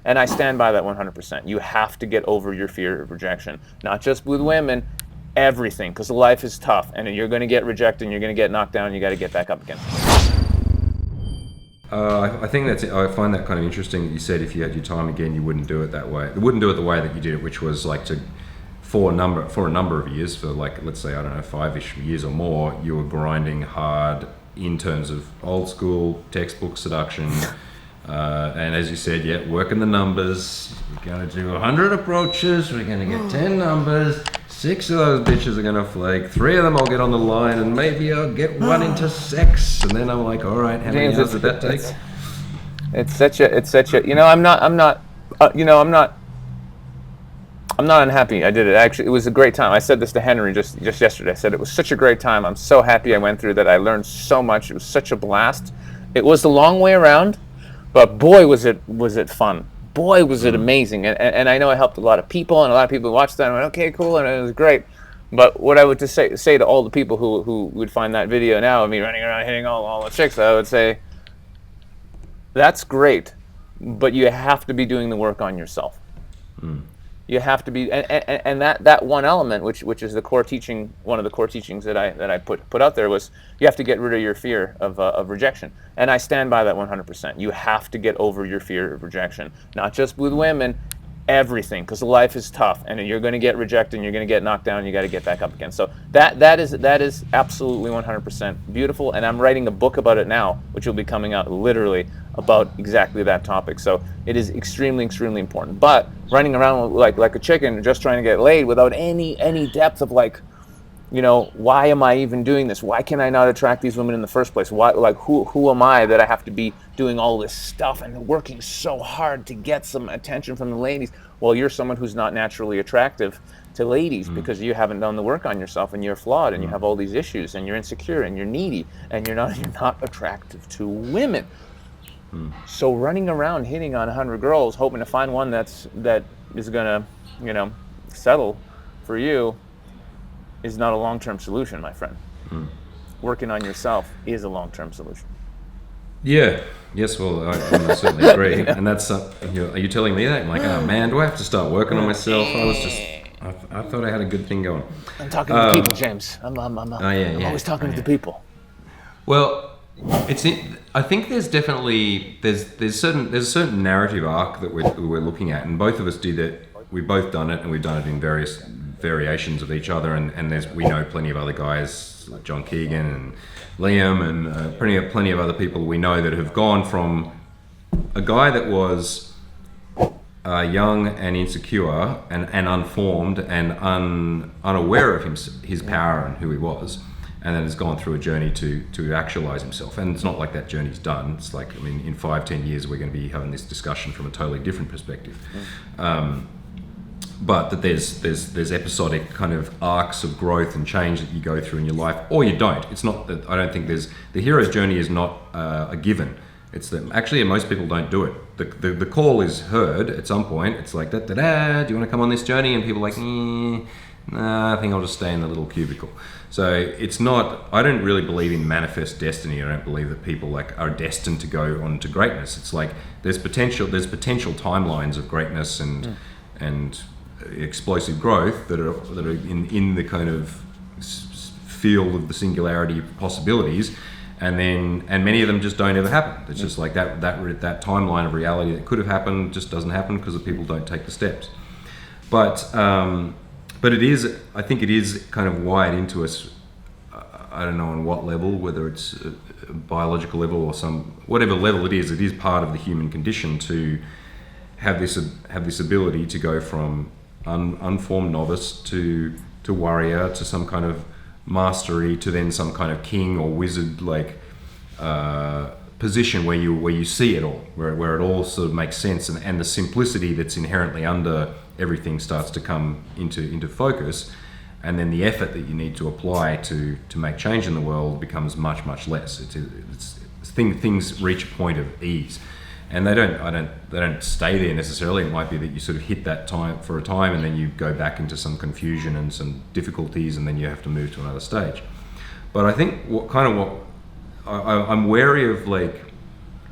And I stand by that 100%. You have to get over your fear of rejection, not just with women, everything, because life is tough and you're going to get rejected and you're going to get knocked down and you got to get back up again. I think I find that kind of interesting that you said if you had your time again, you wouldn't do it that way. You wouldn't do it the way that you did it, which was like for a number of years, for like, let's say, I don't know, 5-ish years or more, you were grinding hard in terms of old school textbook seduction. And as you said, yeah, working the numbers. We're going to do 100 approaches. We're going to get 10 numbers. 6 of those bitches are going to flake. 3 of them I'll get on the line, and maybe I'll get one into sex. And then I'm like, all right, how many hours did that take? It's such a. I'm not unhappy I did it. Actually, it was a great time. I said this to Henry just yesterday. I said it was such a great time. I'm so happy I went through that. I learned so much. It was such a blast. It was the long way around, but boy, was it fun. Boy, was it amazing. And I know I helped a lot of people, and a lot of people watched that and went, okay, cool, and it was great. But what I would just say to all the people who would find that video now of me running around hitting all the chicks, I would say, that's great, but you have to be doing the work on yourself. You have to be, and that one element, which is the core teaching, one of the core teachings that I put out there, was you have to get rid of your fear of rejection. And I stand by that 100%. You have to get over your fear of rejection, not just with women, everything, because life is tough, and you're going to get rejected, and you're going to get knocked down, and you got to get back up again. So that is absolutely 100% beautiful, and I'm writing a book about it now, which will be coming out literally about exactly that topic. So it is extremely, extremely important. But running around like a chicken, just trying to get laid without any depth of like, why am I even doing this? Why can I not attract these women in the first place? Why, like, who am I that I have to be doing all this stuff and working so hard to get some attention from the ladies? Well, you're someone who's not naturally attractive to ladies because you haven't done the work on yourself, and you're flawed, and you have all these issues, and you're insecure, and you're needy, and you're not attractive to women. So running around hitting on 100 girls, hoping to find one that is gonna, settle for you, is not a long-term solution, my friend. Working on yourself is a long-term solution. Yeah. Yes. Well, I certainly agree. And that's. Are you telling me that? I'm like, oh man, do I have to start working on myself? I thought I had a good thing going. I'm talking to people, James. I'm always talking to the people. Well, I think there's definitely there's a certain narrative arc that we're looking at, and both of us did it. We've both done it, and we've done it in various variations of each other. And we know plenty of other guys like John Keegan and Liam, and plenty of other people we know that have gone from a guy that was young and insecure and unformed and unaware of his power and who he was, and then has gone through a journey to actualize himself. And it's not like that journey's done. It's like, in 5-10 years we're going to be having this discussion from a totally different perspective. But that there's episodic kind of arcs of growth and change that you go through in your life, or you don't. It's not that I don't think the hero's journey is not a given. It's that actually most people don't do it. The call is heard at some point. It's like, da da da, do you want to come on this journey? And people are like, nah, I think I'll just stay in the little cubicle. So it's not. I don't really believe in manifest destiny. I don't believe that people are destined to go on to greatness. It's like there's potential timelines of greatness and explosive growth that are in the kind of field of the singularity of possibilities, and many of them just don't ever happen. It's just like that timeline of reality that could have happened just doesn't happen because the people don't take the steps. But it is, I think it is kind of wired into us. I don't know on what level, whether it's a biological level or whatever level it is part of the human condition to have this ability to go from unformed novice to warrior to some kind of mastery to then some kind of king or wizard position where you see it all, where it all sort of makes sense, and the simplicity that's inherently under everything starts to come into focus, and then the effort that you need to apply to make change in the world becomes much, much less. Things reach a point of ease. And they don't stay there necessarily. It might be that you sort of hit that time for a time, and then you go back into some confusion and some difficulties, and then you have to move to another stage. But I think I'm wary of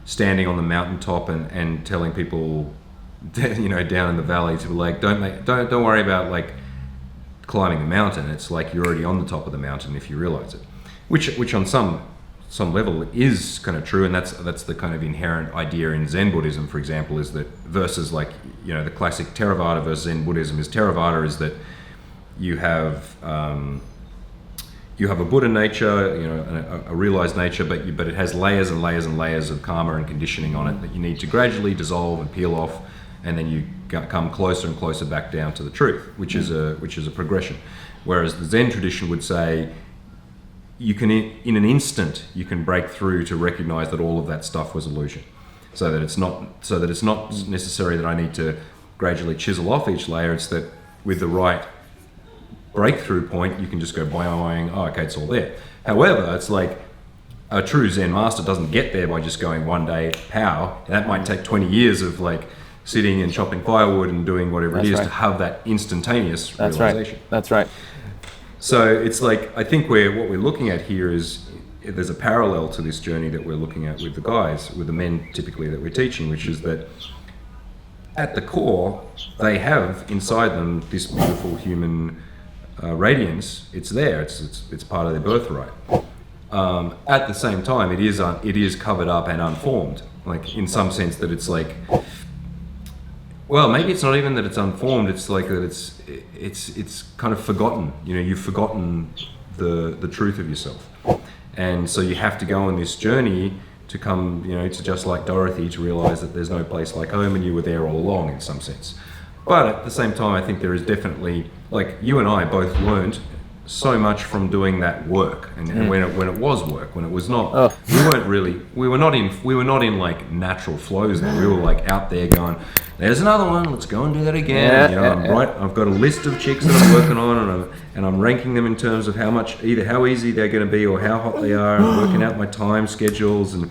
standing on the mountaintop and telling people down in the valley to like, don't worry about like climbing the mountain. It's like you're already on the top of the mountain if you realize it, which on some level is kind of true, and that's the kind of inherent idea in Zen Buddhism, for example, is that versus like the classic Theravada versus Zen Buddhism is Theravada is that you have a Buddha nature, a realized nature, but it has layers and layers and layers of karma and conditioning on it that you need to gradually dissolve and peel off, and then you come closer and closer back down to the truth, which is a progression. Whereas the Zen tradition would say you can, in an instant, you can break through to recognize that all of that stuff was illusion, so that it's not necessary that I need to gradually chisel off each layer. It's that with the right breakthrough point, you can just go boing, oh, okay, it's all there. However, it's like a true Zen master doesn't get there by just going one day, pow. That might take 20 years of like sitting and chopping firewood and doing whatever it is to have that instantaneous realization. That's right. So it's like, I think what we're looking at here is there's a parallel to this journey that we're looking at with the guys, with the men typically that we're teaching, which is that at the core, they have inside them this beautiful human radiance. It's there. It's part of their birthright. At the same time, it is covered up and unformed. Like in some sense that it's like, well, maybe it's not even that it's unformed. It's like that it's kind of forgotten. You've forgotten the truth of yourself, and so you have to go on this journey to come, to just like Dorothy, to realize that there's no place like home, and you were there all along in some sense. But at the same time, I think there is definitely, like you and I both learned so much from doing that work, and when it was work, when it was not, we were not in like natural flows. We were like out there going, there's another one, let's go and do that again. I've got a list of chicks that I'm working on, and I'm ranking them in terms of either how easy they're going to be or how hot they are, and working out my time schedules, and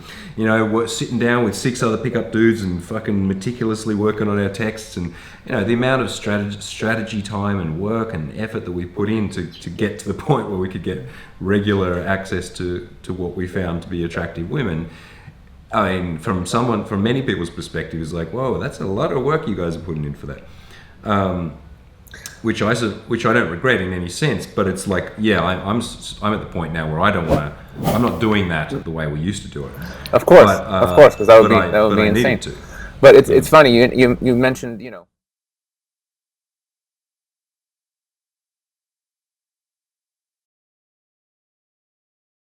sitting down with 6 other pickup dudes and fucking meticulously working on our texts, and the amount of strategy time and work and effort that we put in to get to the point where we could get regular access to what we found to be attractive women. I mean, from many people's perspective, is like, whoa, that's a lot of work you guys are putting in for that. Which I don't regret in any sense, but it's like, yeah, I'm at the point now where I'm not doing that the way we used to do it. Of course, because that would be insane. But it's funny, you mentioned,